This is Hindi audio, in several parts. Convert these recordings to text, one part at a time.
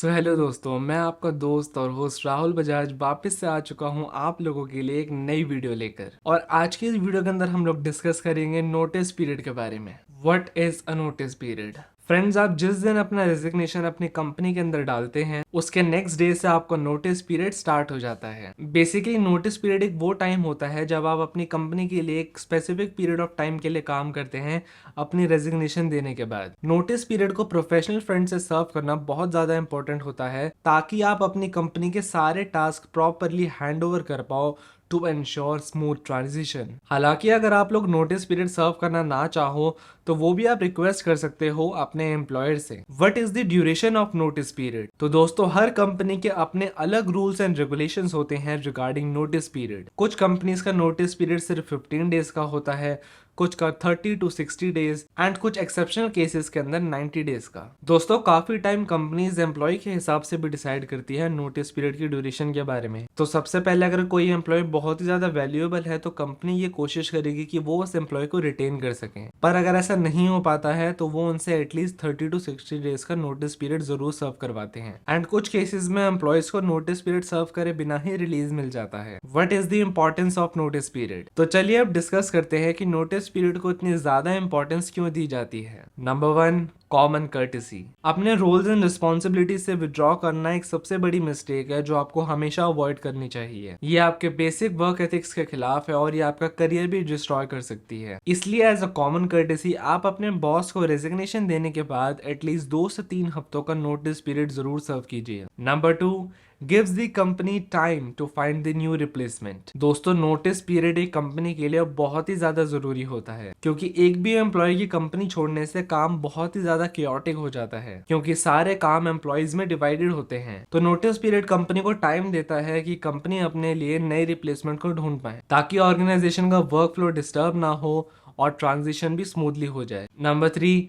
हेलो दोस्तों, मैं आपका दोस्त और होस्ट राहुल बजाज वापस से आ चुका हूं आप लोगों के लिए एक नई वीडियो लेकर। और आज की इस वीडियो के अंदर हम लोग डिस्कस करेंगे नोटिस पीरियड के बारे में। What is a notice period? Friends, आप जिस दिन अपना रेजिग्नेशन अपनी कंपनी के अंदर डालते हैं उसके नेक्स्ट डे से आपका नोटिस पीरियड स्टार्ट हो जाता है। बेसिकली नोटिस पीरियड एक वो टाइम होता है जब आप अपनी कंपनी के लिए एक स्पेसिफिक पीरियड ऑफ टाइम के लिए काम करते हैं अपनी रेजिग्नेशन देने के बाद। नोटिस पीरियड को प्रोफेशनल फ्रंट से सर्व करना बहुत ज्यादा इंपॉर्टेंट होता है ताकि आप अपनी कंपनी के सारे टास्क प्रॉपरली हैंड ओवर कर पाओ टू एंश्योर स्मूथ ट्रांजिशन। हालांकि अगर आप लोग नोटिस पीरियड सर्व करना ना चाहो तो वो भी आप रिक्वेस्ट कर सकते हो अपने एम्प्लॉयर से। What is the duration of notice period? तो दोस्तों, हर कंपनी के अपने अलग रूल्स एंड रेगुलेशंस होते हैं रिगार्डिंग नोटिस पीरियड। कुछ कंपनीज का नोटिस पीरियड सिर्फ 15 डेज का होता है, कुछ का 30 to 60 डेज एंड कुछ एक्सेप्शनल केसेस के अंदर 90 डेज का। दोस्तों, काफी टाइम कंपनीज एम्प्लॉय के हिसाब से भी डिसाइड करती है नोटिस पीरियड की ड्यूरेशन के बारे में। तो सबसे पहले अगर कोई एम्प्लॉय बहुत ही ज्यादा वैल्यूएबल है तो कंपनी ये कोशिश करेगी कि वो उस एम्प्लॉय को रिटेन कर सके। पर अगर ऐसा नहीं हो पाता है तो वो उनसे एटलीस्ट 30 to 60 डेज का नोटिस पीरियड जरूर सर्व करवाते हैं। एंड कुछ केसेस में एम्प्लॉयज को नोटिस पीरियड सर्व करे बिना ही रिलीज मिल जाता है। What is the importance of notice period? तो चलिए अब डिस्कस करते हैं कि नोटिस पीरियड को इतनी ज्यादा इंपॉर्टेंस क्यों दी जाती है। Number 1, common courtesy. अपने रोल्स एंड रिस्पॉन्सिबिलिटी से विड्रॉ करना एक सबसे बड़ी मिस्टेक है जो आपको हमेशा अवॉइड करनी चाहिए। ये आपके बेसिक वर्क एथिक्स के खिलाफ है और ये आपका करियर भी डिस्ट्रॉय कर सकती है। इसलिए एज अ कॉमन कर्टेसी आप अपने बॉस को रेजिग्नेशन देने के बाद एटलीस्ट 2 से 3 हफ्तों का नोटिस पीरियड जरूर सर्व कीजिए। Number 2, gives the company time to find the new replacement। दोस्तों, नोटिस पीरियड एक कंपनी के लिए बहुत ही ज्यादा जरूरी होता है क्योंकि एक भी एम्प्लॉय की कंपनी छोड़ने से काम बहुत ही ज्यादा chaotic हो जाता है क्योंकि सारे काम एम्प्लॉयज में डिवाइडेड होते हैं। तो नोटिस पीरियड कंपनी को टाइम देता है कि कंपनी अपने लिए नए रिप्लेसमेंट को ढूंढ पाए ताकि ऑर्गेनाइजेशन का वर्क फ्लो डिस्टर्ब ना हो और ट्रांजिशन भी स्मूथली हो जाए। Number 3,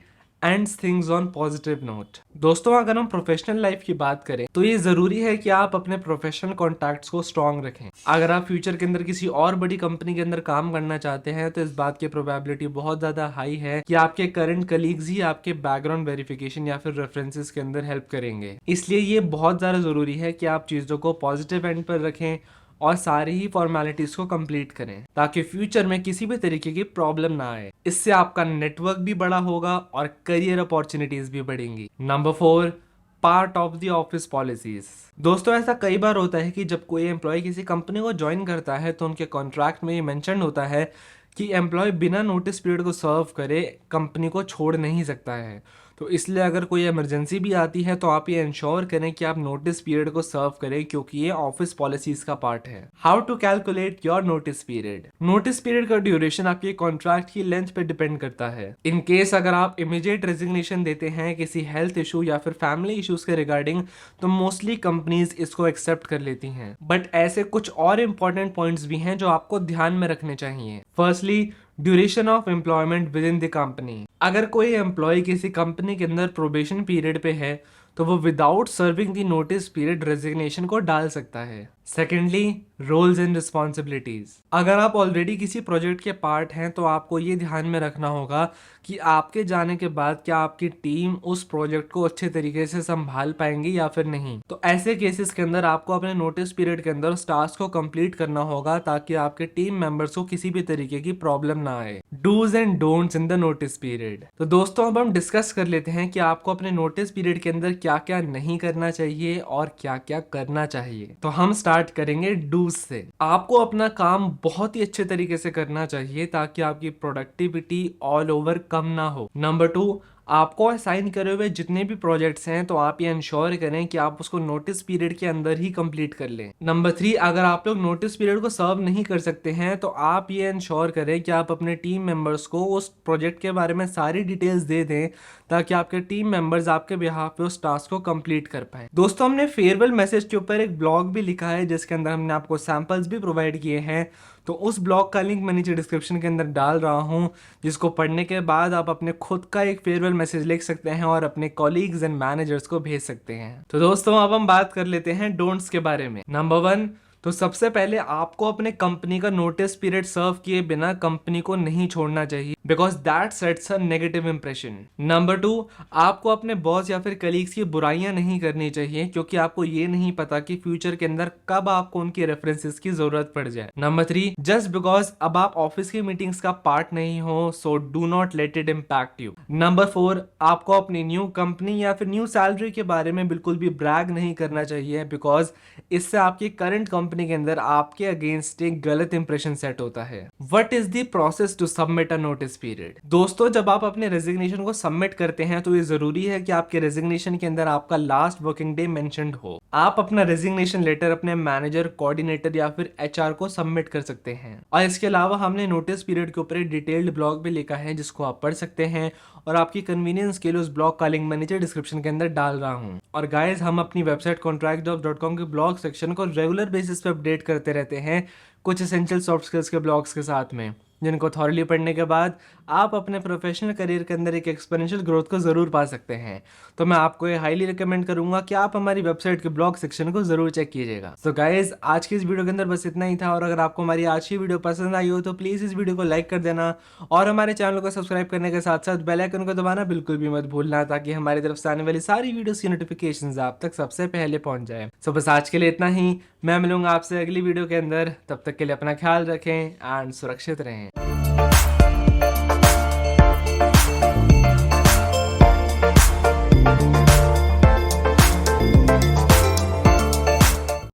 ends things on positive note. दोस्तों, अगर हम प्रोफेशनल लाइफ की बात करें तो ये जरूरी है कि आप अपने प्रोफेशनल कॉन्टैक्ट्स को स्ट्रांग रखें। अगर आप फ्यूचर के अंदर किसी और बड़ी कंपनी के अंदर काम करना चाहते हैं तो इस बात की प्रोबेबिलिटी बहुत ज्यादा हाई है कि आपके करंट कलीग्स ही आपके बैकग्राउंड वेरिफिकेशन या फिर रेफरेंसेस के अंदर हेल्प करेंगे। इसलिए ये बहुत ज्यादा जरूरी है कि आप चीजों को पॉजिटिव एंड पर रखें और सारी ही फॉर्मेलिटीज को कंप्लीट करें ताकि फ्यूचर में किसी भी तरीके की प्रॉब्लम ना आए। इससे आपका नेटवर्क भी बड़ा होगा और करियर अपॉर्चुनिटीज भी बढ़ेंगी। Number 4, part of the office policies. दोस्तों, ऐसा कई बार होता है कि जब कोई एम्प्लॉय किसी कंपनी को ज्वाइन करता है तो उनके कॉन्ट्रैक्ट में ये मेंशन होता है कि एम्प्लॉय बिना नोटिस पीरियड को सर्व करे कंपनी को छोड़ नहीं सकता है। तो इसलिए अगर कोई इमरजेंसी भी आती है तो आप ये इंश्योर करें कि आप नोटिस पीरियड को सर्व करें क्योंकि ये ऑफिस पॉलिसीज का पार्ट है। How to calculate your notice period? Notice period का ड्यूरेशन आपके कॉन्ट्रैक्ट की लेंथ पे डिपेंड करता है। इन केस अगर आप इमीडिएट रेजिग्नेशन देते हैं किसी हेल्थ इशू या फिर फैमिली इश्यूज के रिगार्डिंग तो मोस्टली कंपनीज इसको एक्सेप्ट कर लेती हैं। बट ऐसे कुछ और इंपॉर्टेंट पॉइंट्स भी हैं जो आपको ध्यान में रखने चाहिए। Firstly, duration of employment with in the company. अगर कोई एम्प्लॉय किसी कंपनी के अंदर प्रोबेशन पीरियड पे है तो वो without serving the notice period resignation को डाल सकता है। Secondly, roles and responsibilities. अगर आप ऑलरेडी किसी प्रोजेक्ट के पार्ट हैं तो आपको ये ध्यान में रखना होगा कि आपके जाने के बाद क्या आपकी टीम उस प्रोजेक्ट को अच्छे तरीके से संभाल पाएंगी या फिर नहीं। तो ऐसे केसेस के अंदर आपको अपने नोटिस पीरियड के अंदर उस टास्क को कंप्लीट करना होगा ताकि आपके टीम मेंबर्स को किसी भी तरीके की प्रॉब्लम ना आए। Dos and don'ts in the notice period. तो दोस्तों, अब हम डिस्कस कर लेते हैं कि आपको अपने नोटिस पीरियड के अंदर क्या क्या नहीं करना चाहिए और क्या क्या करना चाहिए। तो हम स्टार्ट करेंगे डूज से। आपको अपना काम बहुत ही अच्छे तरीके से करना चाहिए ताकि आपकी प्रोडक्टिविटी ऑल ओवर कम ना हो। नंबर 2, आपको असाइन करे हुए जितने भी प्रोजेक्ट्स हैं तो आप ये इंश्योर करें कि आप उसको नोटिस पीरियड के अंदर ही कंप्लीट कर लें। नंबर 3, अगर आप लोग नोटिस पीरियड को सर्व नहीं कर सकते हैं तो आप ये इंश्योर करें कि आप अपने टीम मेंबर्स को उस प्रोजेक्ट के बारे में सारी डिटेल्स दे दें ताकि आपके टीम मेंबर्स आपके बिहाफ पे उस टास्क को कंप्लीट कर पाए। दोस्तों, हमने फेयरवेल मैसेज के ऊपर एक ब्लॉग भी लिखा है जिसके अंदर हमने आपको सैंपल्स भी प्रोवाइड किए हैं। तो उस ब्लॉग का लिंक मैं नीचे डिस्क्रिप्शन के अंदर डाल रहा हूं जिसको पढ़ने के बाद आप अपने खुद का एक फेयरवेल मैसेज लिख सकते हैं और अपने कॉलीग्स एंड मैनेजर्स को भेज सकते हैं। तो दोस्तों, अब हम बात कर लेते हैं डोंट्स के बारे में। नंबर 1, तो सबसे पहले आपको अपने कंपनी का नोटिस पीरियड सर्व किए बिना कंपनी को नहीं छोड़ना चाहिए। Because that sets a negative impression. Number 2, आपको अपने बॉस या फिर कलीग्स की बुराइयां नहीं करनी चाहिए, क्योंकि आपको ये नहीं पता कि फ्यूचर के अंदर कब आपको उनकी रेफरेंसेस की जरूरत पड़ जाए। नंबर 3, जस्ट बिकॉज अब आप ऑफिस की मीटिंग्स का पार्ट नहीं हो, so do not let it impact you. Number 4, आपको अपनी न्यू कंपनी या फिर न्यू सैलरी के बारे में बिल्कुल भी ब्रैग नहीं करना चाहिए, बिकॉज इससे आपकी करंट कंपनी के अंदर आपके अगेंस्ट एक गलत इंप्रेशन सेट होता है। What is the process to submit a notice period? दोस्तों, जब आप अपने रेजिग्नेशन को सबमिट करते हैं तो ये जरूरी है कि आपके रेजिग्नेशन के अंदर आपका लास्ट वर्किंग डे मेंशन्ड हो। आप अपना रेजिग्नेशन लेटर अपने मैनेजर, कोऑर्डिनेटर या फिर एचआर को सबमिट कर सकते हैं। और इसके अलावा हमने नोटिस पीरियड के ऊपर एक डिटेल्ड ब्लॉग भी लिखा है जिसको आप पढ़ सकते हैं, और आपकी कन्वीनियंस के लिए उस ब्लॉग का लिंक मैं नीचे डिस्क्रिप्शन के अंदर डाल रहा हूँ। और गाइस, हम अपनी वेबसाइट contractjobs.com के ब्लॉग सेक्शन को रेगुलर बेसिस पे अपडेट करते रहते हैं कुछ एसेंशियल सॉफ्ट स्किल्स के ब्लॉग्स के साथ में, जिनको थॉरली पढ़ने के बाद आप अपने प्रोफेशनल करियर के अंदर एक एक्सपोनेंशियल ग्रोथ को जरूर पा सकते हैं। तो मैं आपको ये हाईली रिकमेंड करूंगा कि आप हमारी वेबसाइट के ब्लॉग सेक्शन को जरूर चेक कीजिएगा। सो गाइस, आज की इस वीडियो के अंदर बस इतना ही था, और अगर आपको हमारी आज की वीडियो पसंद आई हो तो प्लीज इस वीडियो को लाइक कर देना, और हमारे चैनल को सब्सक्राइब करने के साथ साथ बेल आइकन को दबाना बिल्कुल भी मत भूलना, ताकि हमारी तरफ से आने वाली सारी वीडियोस की नोटिफिकेशंस आप तक सबसे पहले पहुंच जाए। सो बस आज के लिए इतना ही। मैं मिलूंगा आपसे अगली वीडियो के अंदर, तब तक के लिए अपना ख्याल रखें एंड सुरक्षित रहें।